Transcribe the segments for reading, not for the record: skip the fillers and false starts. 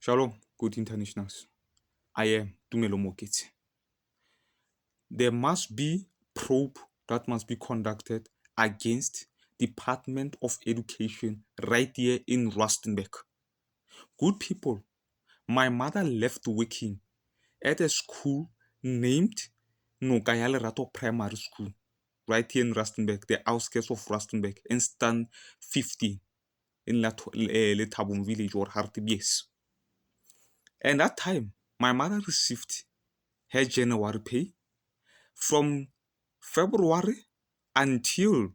Shalom, good internationals. I am Tumelo Mokete. There must be probe that must be conducted against Department of Education right here in Rustenburg. Good people, my mother left working at a school named Nogayale Rato Primary School right here in Rustenburg, the outskirts of Rustenburg, in stand 15 in Letabum village or Hartibies. And that time, my mother received her January pay from February until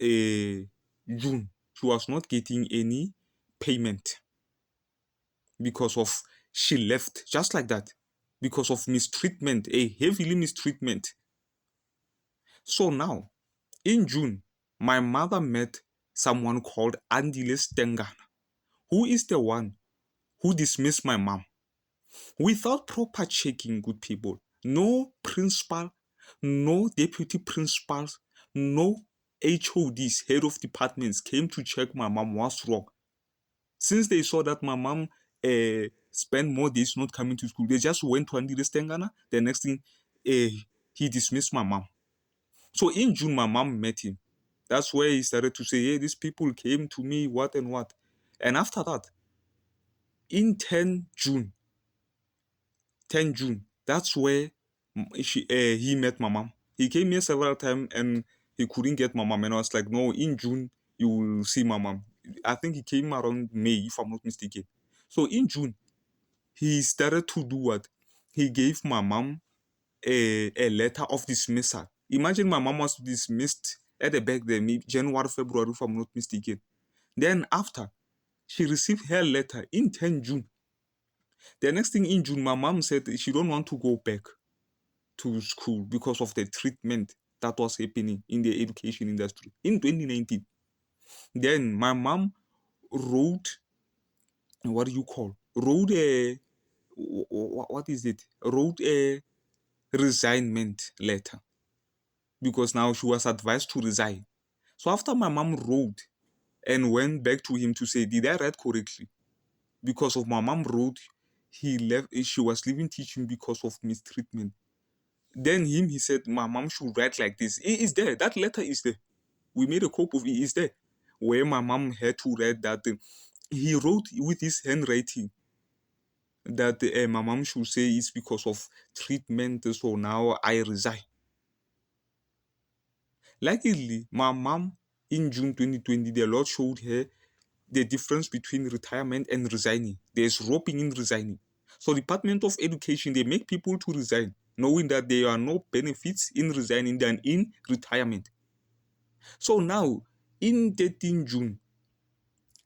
June. She was not getting any payment because of she left just like that because of mistreatment, a heavily mistreatment. So now, in June, my mother met someone called Andile Stengana, who is the one who dismissed my mom without proper checking, good people. No principal, no deputy principals, no HODs, head of departments, came to check my mom what's wrong. Since they saw that my mom spent more days not coming to school, they just went to Andile Stengana. The next thing, he dismissed my mom. So in June, my mom met him. That's where he started to say, hey, these people came to me, what and what. And after that, in 10 June, that's where he met my mom. He came here several times and he couldn't get my mom. And I was like, no, in June, you will see my mom. I think he came around May, if I'm not mistaken. So in June, he started to do what? He gave my mom a letter of dismissal. Imagine my mom was dismissed at the back there, maybe January, February, if I'm not mistaken. Then after, she received her letter in 10 June. The next thing in June, my mom said she don't want to go back to school because of the treatment that was happening in the education industry in 2019. Then my mom wrote, what do you call? Wrote a, what is it? Wrote a resignment letter because now she was advised to resign. So after my mom wrote and went back to him to say, did I write correctly? Because of my mom wrote, he left. She was leaving teaching because of mistreatment. Then he said, my mom should write like this. It is there. That letter is there. We made a copy of it. It's there. Where my mom had to write that. He wrote with his handwriting that my mom should say it's because of treatment. So now I resign. Luckily, my mom in June 2020, the Lord showed her the difference between retirement and resigning. There's roping in resigning. So Department of Education, they make people to resign, knowing that there are no benefits in resigning than in retirement. So now, in 13 June,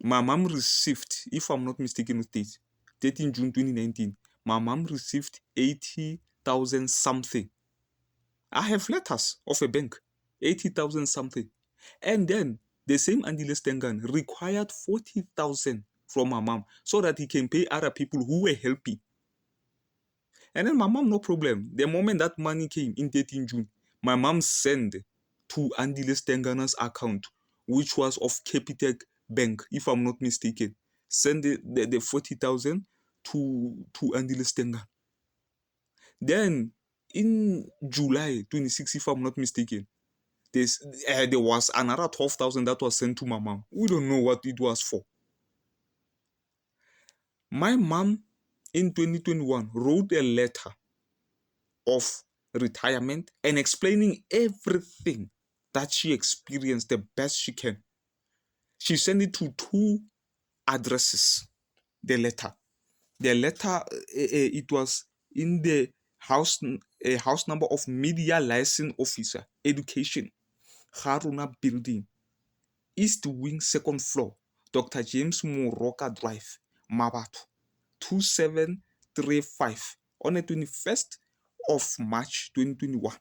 my mom received, if I'm not mistaken with date, 13 June 2019, my mom received 80,000 something. I have letters of a bank, 80,000 something. And then the same Andile Stengan required 40,000 from my mom so that he can pay other people who were helping. And then my mom, no problem. The moment that money came in 13 June, my mom sent to Andile Stengana's account, which was of Capitec Bank, if I'm not mistaken. Send the 40,000 to Andile Stengan. Then in July 26, if I'm not mistaken, there was another 12,000 that was sent to my mom. We don't know what it was for. My mom in 2021 wrote a letter of retirement and explaining everything that she experienced the best she can. She sent it to two addresses. The letter. It was in the house number of Media License Officer, Education, Haruna Building, East Wing, second floor, Dr. James Moroka Drive, Mabato, 2735 on the 21st of March 2021.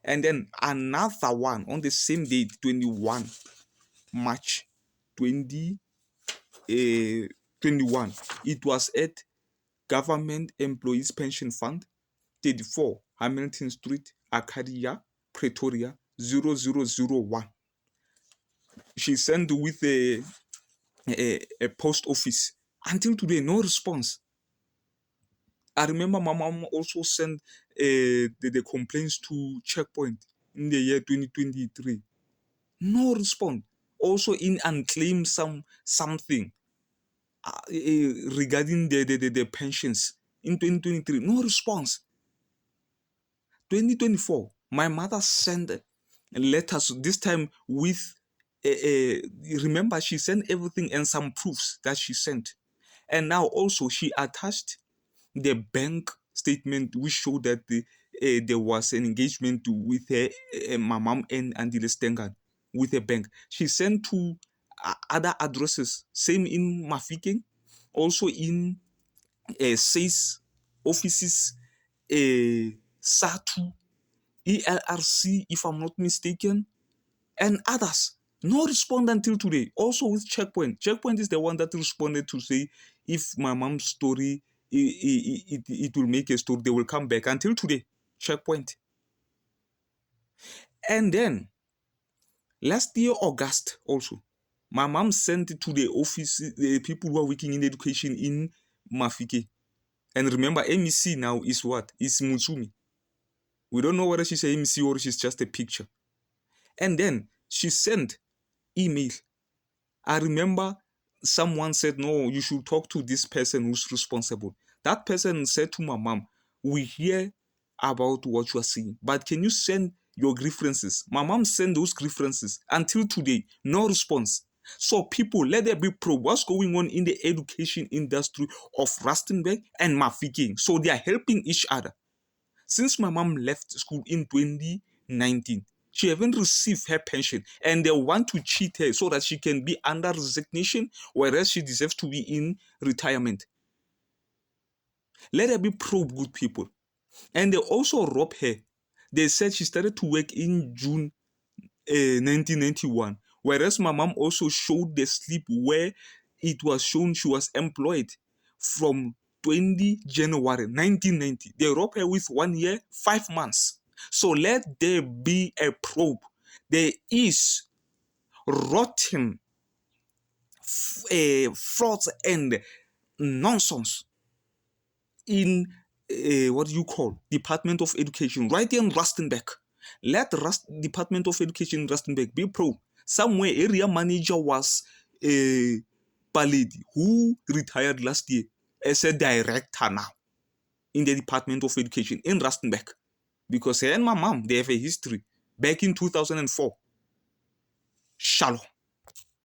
And then another one on the same date, 21 March 2021. It was at Government Employees Pension Fund, 34 Hamilton Street, Arcadia, Pretoria, 0001. She sent with a post office Until today, no response. I remember my mom also sent the complaints to Checkpoint in the year 2023. No response. Also in unclaimed something regarding the pensions in 2023. No response. 2024, my mother sent letters, this time with, remember, she sent everything and some proofs that she sent. And now also she attached the bank statement which showed that there was an engagement with her, my mom and Andile Stengan with a bank. She sent to other addresses, same in Mafikeng, also in SACE offices, SATU, ELRC, if I'm not mistaken, and others. No respond until today. Also with Checkpoint. Checkpoint is the one that responded to say if my mom's story, it will make a story, they will come back. Until today, Checkpoint. And then last year, August, also, my mom sent it to the office, the people who are working in education in Mafike. And remember, MEC now is what? Is Mutsumi. We don't know whether she's a MEC or she's just a picture. And then she sent email. I remember someone said, no, you should talk to this person who's responsible. That person said to my mom, we hear about what you are saying, but can you send your references? My mom sent those references. Until today, no response. So people, let there be probe. What's going on in the education industry of Rustenburg and Mafikeng? So they are helping each other. Since my mom left school in 2019, she haven't received her pension, and they want to cheat her so that she can be under resignation, whereas she deserves to be in retirement. Let her be probed, good people. And they also rob her. They said she started to work in June 1991, whereas my mom also showed the slip where it was shown she was employed from 20 January 1990. They robbed her with 1 year, 5 months. So let there be a probe. There is rotten frauds and nonsense in what do you call Department of Education right here in Rustenburg. Let Department of Education in Rustenburg be pro. Somewhere area manager was a Paledi who retired last year as a director now in the Department of Education in Rustenburg, because her and my mom, they have a history back in 2004. Shalom.